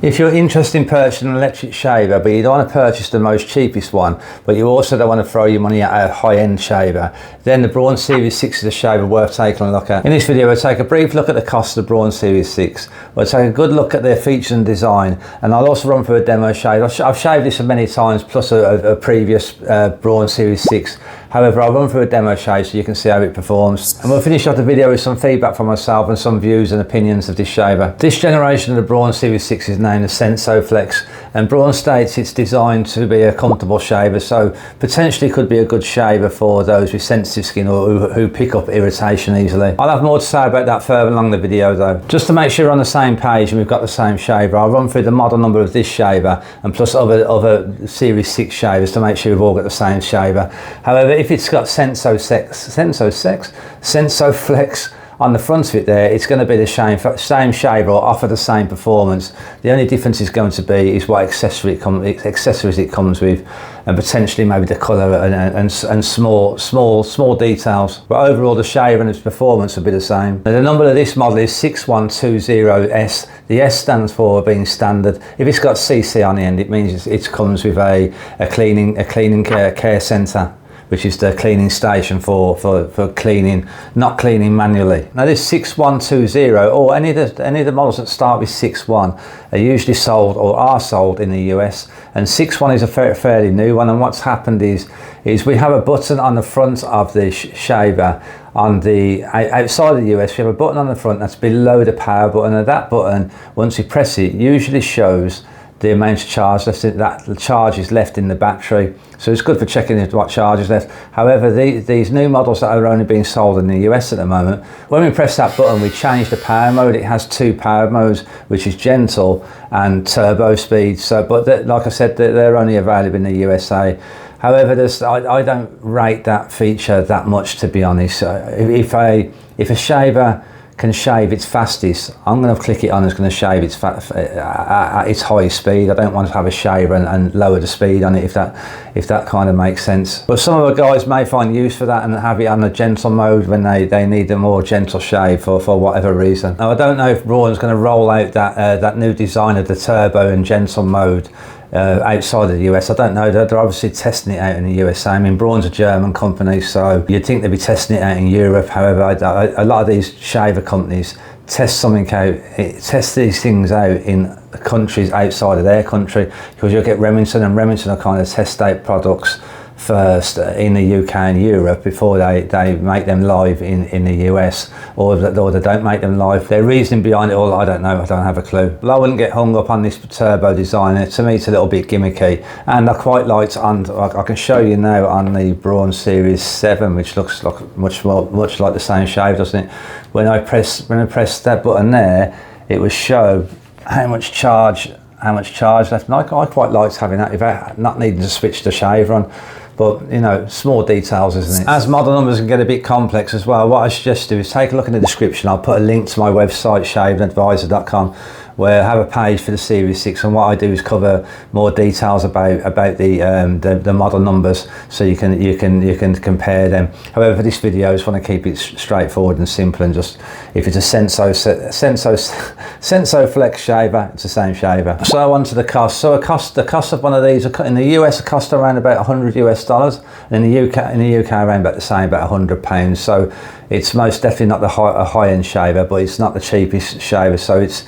If you're interested in purchasing an electric shaver, but you don't want to purchase the most cheapest one, but you also don't want to throw your money at a high-end shaver, then the Braun Series 6 is a shaver worth taking a look at. In this video, we'll take a brief look at the cost of the Braun Series 6. We'll take a good look at their features and design, and I'll also run through a demo shave. I've shaved this many times, plus a previous Braun Series 6. However, I'll run through a demo shave so you can see how it performs. And we'll finish off the video with some feedback from myself and some views and opinions of this shaver. This generation of the Braun Series 6 is named the SensoFlex, and Braun states it's designed to be a comfortable shaver, so potentially could be a good shaver for those with sensitive skin or who pick up irritation easily. I'll have more to say about that further along the video though. Just to make sure we're on the same page and we've got the same shaver, I'll run through the model number of this shaver and plus other Series 6 shavers to make sure we've all got the same shaver. However, if it's got SensoFlex on the front of it there, it's going to be the same shaver or offer the same performance. The only difference is going to be is what accessories it comes with, and potentially maybe the colour and small details. But overall, the shaver and its performance will be the same. Now, the number of this model is 6120S. The S stands for being standard. If it's got CC on the end, it means it comes with a cleaning care centre, which is the cleaning station for cleaning, not cleaning manually. Now this 6120 or any of the models that start with 61 are usually sold or are sold in the US, and 61 is a fairly new one. And what's happened is we have a button on the front of the shaver on the outside of the US. We have a button on the front that's below the power button, and that button, once you press it, usually shows the amount of charge left, that the charge is left in the battery. So it's good for checking what charge is left. However, these new models that are only being sold in the US at the moment, when we press that button, we change the power mode. It has two power modes, which is gentle and turbo speed. So, but like I said, they're only available in the USA. However, I don't rate that feature that much, to be honest. If a shaver can shave its fastest, I'm going to click it on. It's going to shave its at its highest speed. I don't want to have a shaver and lower the speed on it, if that kind of makes sense. But some of the guys may find use for that and have it on a gentle mode when they need a more gentle shave for whatever reason. Now, I don't know if Braun's going to roll out that new design of the turbo and gentle mode outside of the US. I don't know. They're obviously testing it out in the USA. I mean, Braun's a German company, so you'd think they'd be testing it out in Europe. However, a lot of these shaver companies test these things out in countries outside of their country, because you'll get Remington, and Remington will kind of test out products first in the UK and Europe before they make them live in the US, or they don't make them live. Their reasoning behind it all, I don't know. I don't have a clue. But I wouldn't get hung up on this turbo design. To me, it's a little bit gimmicky, and I quite liked I can show you now on the Braun Series 7, which looks like much like the same shave, doesn't it? When I press that button there, it will show how much charge left, and I quite liked having that without not needing to switch the shaver on. But, you know, small details, isn't it? As model numbers can get a bit complex as well, what I suggest do is take a look in the description. I'll put a link to my website, shaveadvisor.com, where I have a page for the Series 6, and what I do is cover more details about the model numbers, so you can compare them. However, for this video, I just want to keep it straightforward and simple, and just, if it's a SensoFlex shaver, it's the same shaver. So on to the cost. So the cost of one of these in the US cost around about $100 US, and in the UK around about the same, about £100. So it's most definitely not a high-end shaver, but it's not the cheapest shaver. So it's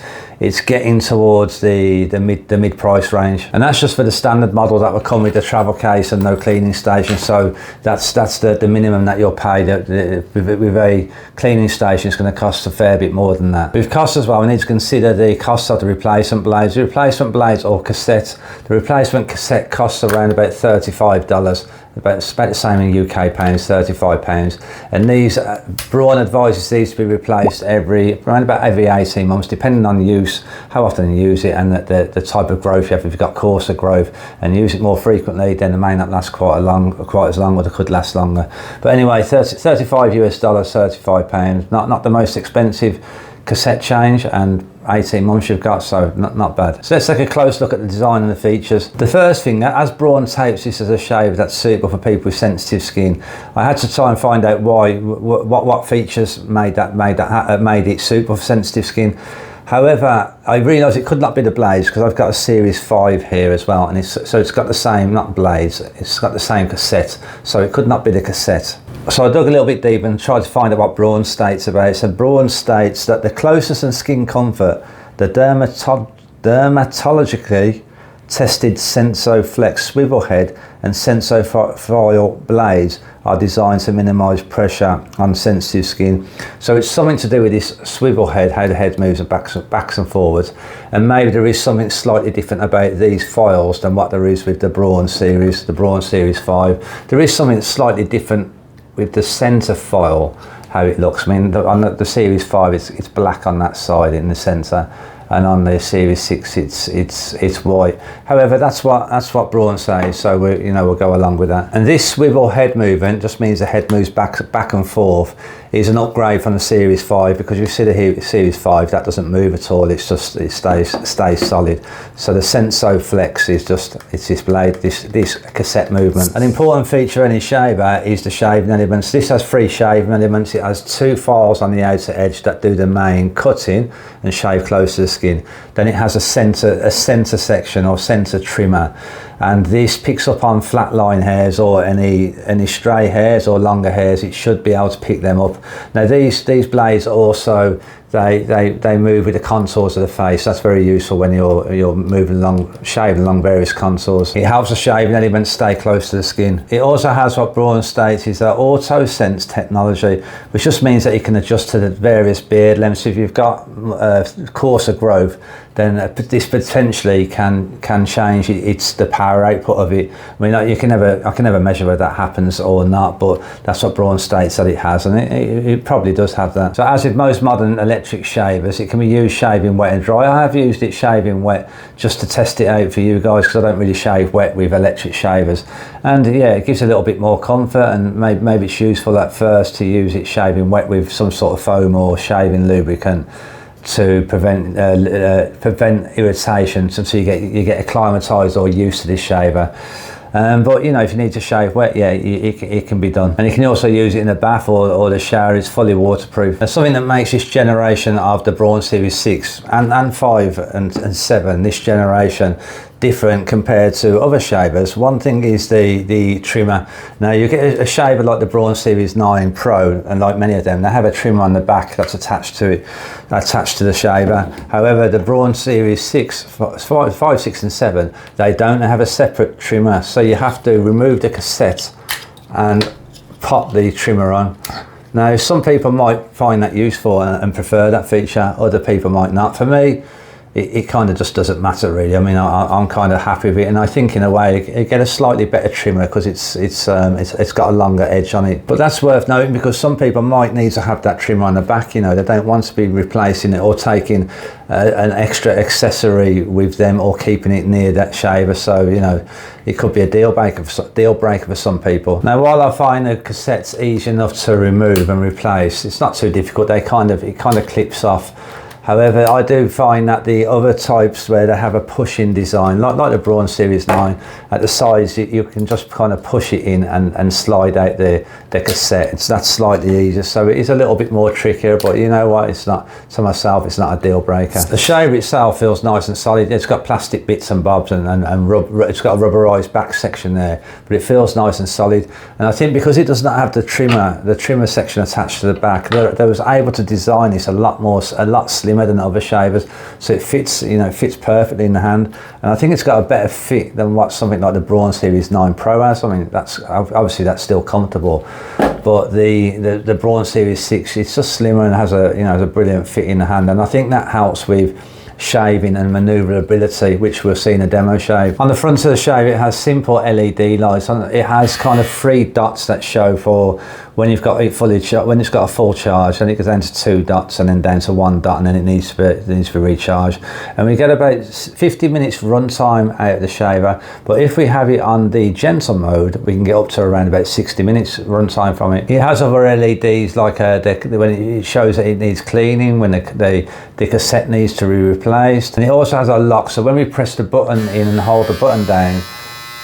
getting towards the mid price range, and that's just for the standard model that will come with the travel case and no cleaning station. So that's the minimum that you'll pay. With a cleaning station, it's going to cost a fair bit more than that. With cost as well, we need to consider the cost of the replacement blades. The replacement blades, or cassette, the replacement cassette costs around about $35. About the same in UK pounds, £35. And these Braun advises these to be replaced around about every 18 months, depending on use, how often you use it, and the type of growth you have. If you've got coarser growth and use it more frequently, then it may not last quite as long, or it could last longer. But anyway, $35 US, £35. Not the most expensive cassette change, and 18 months you've got, so not bad. So let's take a close look at the design and the features. The first thing, as Braun tapes this as a shave that's suitable for people with sensitive skin, I had to try and find out what features made it suitable for sensitive skin. However, I realised it could not be the blades because I've got a Series 5 here as well, and it's got the same, not blades, it's got the same cassette, so it could not be the cassette. So I dug a little bit deeper and tried to find out what Braun states about it. So Braun states that the closeness and skin comfort, the dermatologically tested SensoFlex swivel head and SensoFile blades are designed to minimise pressure on sensitive skin. So it's something to do with this swivel head, how the head moves backs and forwards, and maybe there is something slightly different about these files than what there is with the Braun Series, the Braun Series 5. There is something slightly different with the centre file, how it looks. I mean, on the Series 5 it's black on that side in the centre, and on the Series 6 it's white. However, that's what Braun says, so we'll go along with that. And this swivel head movement just means the head moves back and forth. Is an upgrade from the Series 5, because you see the Series 5 that doesn't move at all. It stays solid. So the SensoFlex is it's this blade, this cassette movement. An important feature of any shaver is the shaving elements. This has 3 shaving elements. It has 2 files on the outer edge that do the main cutting and shave close to the skin. Then it has a center section or center trimmer, and this picks up on flat line hairs or any stray hairs or longer hairs. It should be able to pick them up. Now these blades also they move with the contours of the face. That's very useful when you're moving along, shaving along various contours. It helps the shaving elements stay close to the skin. It also has what Braun states is that auto sense technology, which just means that it can adjust to the various beard lengths. If you've got coarser growth, then this potentially can change. It's the power output of it. I mean, I can never measure whether that happens or not, but that's what Braun states that it has, and it probably does have that. So as with most modern electric shavers, it can be used shaving wet and dry. I have used it shaving wet just to test it out for you guys, because I don't really shave wet with electric shavers, and yeah, it gives a little bit more comfort, and maybe it's useful at first to use it shaving wet with some sort of foam or shaving lubricant to prevent irritation until you get acclimatized or used to this shaver. But if you need to shave wet, yeah, it can be done. And you can also use it in the bath or the shower. It's fully waterproof. Now, something that makes this generation of the Braun Series 6 and 5 and 7, this generation, different compared to other shavers. One thing is the trimmer. Now you get a shaver like the Braun Series 9 Pro, and like many of them, they have a trimmer on the back that's attached to the shaver. However, the Braun Series 6, 5, 6 and 7, they don't have a separate trimmer, so you have to remove the cassette and pop the trimmer on. Now some people might find that useful and prefer that feature, other people might not. For me, it kind of just doesn't matter really. I mean, I'm kind of happy with it, and I think in a way it get a slightly better trimmer because it's got a longer edge on it. But that's worth noting, because some people might need to have that trimmer on the back. They don't want to be replacing it or taking an extra accessory with them or keeping it near that shaver. So it could be a deal breaker for some people. Now, while I find the cassettes easy enough to remove and replace, it's not too difficult. It kind of clips off. However, I do find that the other types where they have a push-in design, like the Braun Series 9, at the sides you can just kind of push it in and slide out the cassette. That's slightly easier, so it is a little bit more trickier, but you know what, it's not, to myself, it's not a deal breaker. The shaver itself feels nice and solid. It's got plastic bits and bobs and it's got a rubberized back section there, but it feels nice and solid. And I think because it does not have the trimmer section attached to the back, they was able to design this a lot slimmer than other shavers, so it fits perfectly in the hand, and I think it's got a better fit than what something like the Braun Series 9 Pro has. I mean, that's still comfortable, but the Braun Series 6, it's just slimmer and has a brilliant fit in the hand, and I think that helps with shaving and maneuverability, which we'll see in a demo shave. On the front of the shave, it has simple LED lights. It has kind of 3 dots that show for when you've got it when it's got a full charge, and it goes down to 2 dots and then down to 1 dot, and then it needs to be recharged. And we get about 50 minutes runtime out of the shaver, but if we have it on the gentle mode, we can get up to around about 60 minutes runtime from it. It has other LEDs like when it shows that it needs cleaning, when the cassette needs to be replaced, and it also has a lock, so when we press the button in and hold the button down,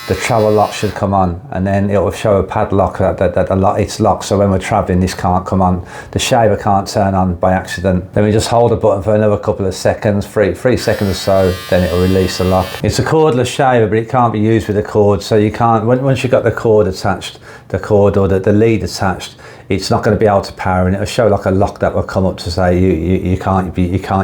the travel lock should come on, and then it will show a padlock that it's locked, so when we're traveling this can't come on, the shaver can't turn on by accident. Then we just hold the button for another couple of seconds, three seconds or so, then it will release the lock. It's a cordless shaver, but it can't be used with a cord, so you can't, once you've got the cord attached, the cord or the lead attached, it's not going to be able to power, and it'll show like a lock that will come up to say you can't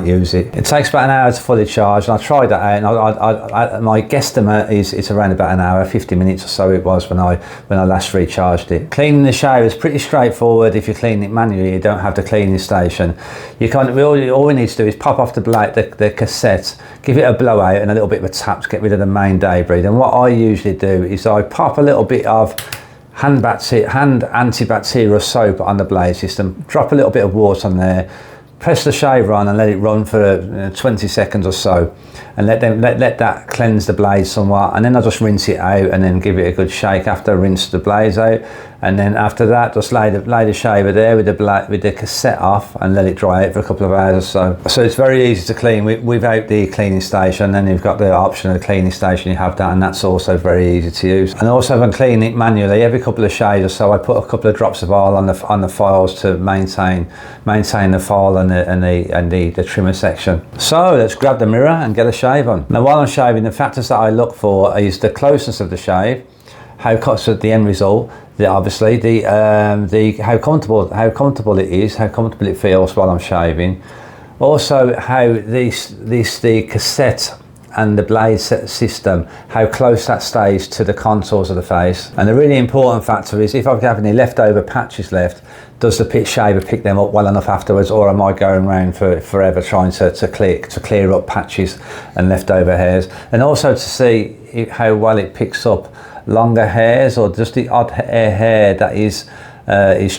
use it. It takes about an hour to fully charge, and I tried that out, and my guesstimate is it's around about an hour, 50 minutes or so it was when I last recharged it. Cleaning the shaver is pretty straightforward. If you clean it manually, you don't have the cleaning station. You can't. All we need to do is pop off the cassette, give it a blowout and a little bit of a tap to get rid of the main debris. And what I usually do is I pop a little bit of hand antibacterial soap on the blade system, drop a little bit of water on there, press the shaver on and let it run for 20 seconds or so, and let that cleanse the blade somewhat, and then I'll just rinse it out and then give it a good shake after I rinse the blades out. And then after that, just lay the shaver there with the cassette off and let it dry out for a couple of hours or so. So it's very easy to clean without the cleaning station. Then you've got the option of the cleaning station, you have that, and that's also very easy to use. And also if I clean it manually, every couple of shaves or so, I put a couple of drops of oil on the files to maintain the file and the trimmer section. So let's grab the mirror and get a shave on. Now while I'm shaving, the factors that I look for is the closeness of the shave, how the end result, obviously how comfortable it is, how comfortable it feels while I'm shaving. Also how the cassette and the blade system, how close that stays to the contours of the face. And the really important factor is if I have any leftover patches left, does the shaver pick them up well enough afterwards, or am I going around for forever trying to clear up patches and leftover hairs? And also to see how well it picks up longer hairs or just the odd hair that is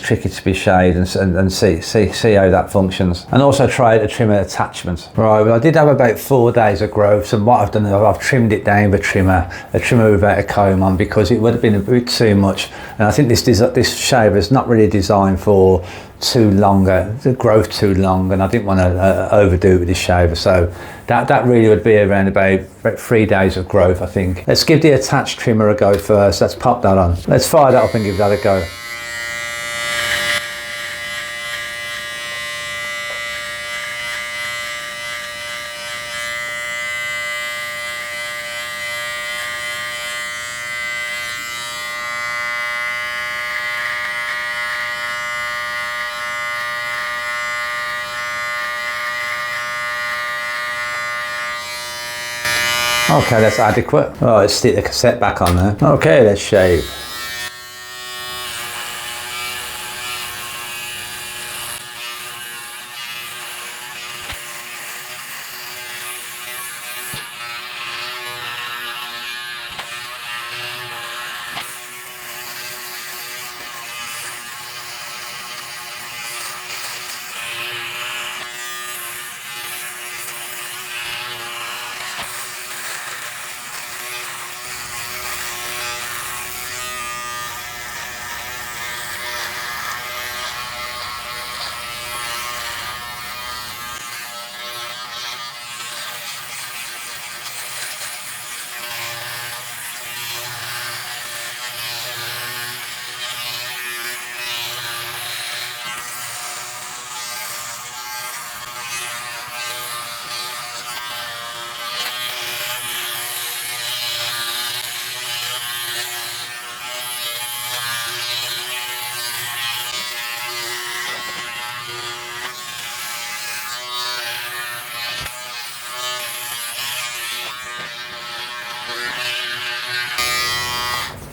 tricky to be shaved, and see how that functions. And also try the trimmer attachment. Right, well I did have about 4 days of growth, so what I've done is I've trimmed it down with a trimmer without a comb on, because it would have been a bit too much. And I think this shaver is not really designed for the growth too long, and I didn't want to overdo it with this shaver, so that really would be around about 3 days of growth, I think. Let's give the attached trimmer a go first. Let's pop that on. Let's fire that up and give that a go. Okay, that's adequate. Oh, let's stick the cassette back on there. Okay, let's shave.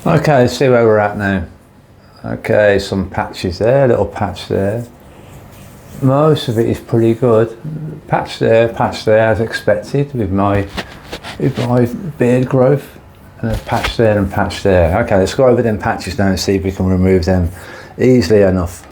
Okay, let's see where we're at now. Okay, some patches there, little patch there. Most of it is pretty good. Patch there, as expected with my beard growth. And a patch there and patch there. Okay, let's go over them patches now and see if we can remove them easily enough.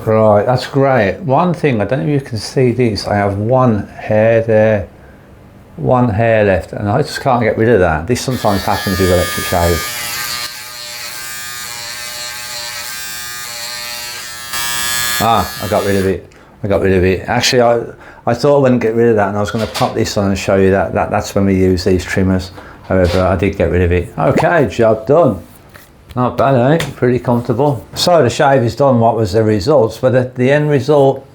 Right, that's great. One thing, I don't know if you can see this, I have one hair there, one hair left, and I just can't get rid of that. This sometimes happens with electric shavers. I got rid of it. Actually, I thought I wouldn't get rid of that, and I was going to pop this on and show you that's when we use these trimmers. However, I did get rid of it. Okay, job done. Not bad, eh? Pretty comfortable. So the shave is done. What was the results? But the end result,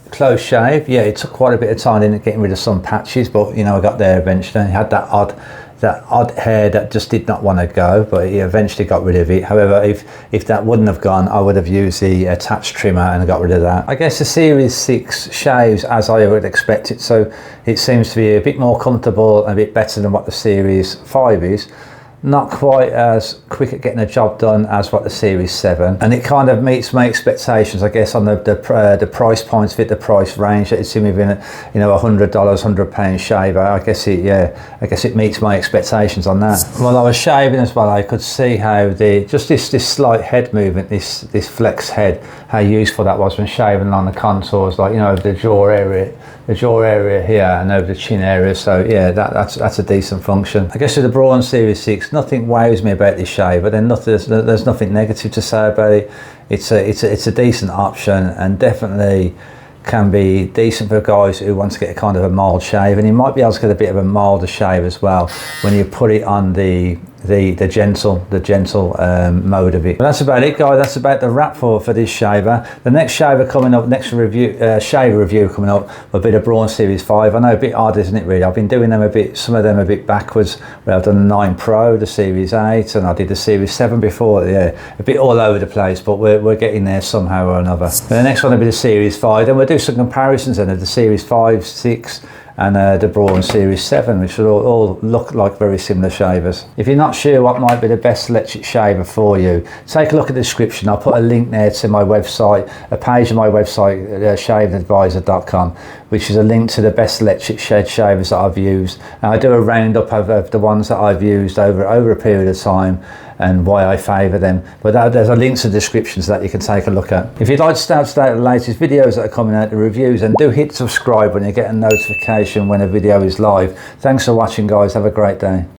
close shave. Yeah, it took quite a bit of time in getting rid of some patches, but you know, I got there eventually. I had that odd hair that just did not want to go, but he eventually got rid of it. However, if that wouldn't have gone, I would have used the attached trimmer and got rid of that. I guess the Series 6 shaves as I would expect it, so it seems to be a bit more comfortable, a bit better than what the Series 5 is. Not quite as quick at getting a job done as what the Series 7, and it kind of meets my expectations, I guess, on the price points, fit the price range that it's in within, you know, $100, £100 shaver. I guess it meets my expectations on that. While I was shaving as well, I could see how this slight head movement, this flex head, how useful that was when shaving along the contours, like, you know, over the jaw area here and over the chin area. So yeah, that's a decent function. I guess with the Braun Series 6, nothing wows me about this shave, but then there's nothing negative to say about it. It's a decent option, and definitely can be decent for guys who want to get a kind of a mild shave, and you might be able to get a bit of a milder shave as well when you put it on the gentle mode of it. But that's about it, guys. That's about the wrap for this shaver. The next shaver coming up, shaver review coming up, will be the Braun Series 5. I know, a bit odd, isn't it, really? I've been doing them some of them a bit backwards, where I've done the 9 Pro, the Series 8, and I did the Series 7 before. Yeah, a bit all over the place, but we're getting there somehow or another. And the next one will be the Series 5. Then we'll do some comparisons then of the Series 5, 6, and the Braun Series 7, which will all look like very similar shavers. If you're not sure what might be the best electric shaver for you, take a look at the description. I'll put a link there to my website, a page on my website, shaveadvisor.com, which is a link to the best electric shed shavers that I've used. And I do a roundup of the ones that I've used over a period of time and why I favour them. But there's a link to the description so that you can take a look at. If you'd like to stay up to date with the latest videos that are coming out, the reviews, and do hit subscribe when you get a notification when a video is live. Thanks for watching, guys. Have a great day.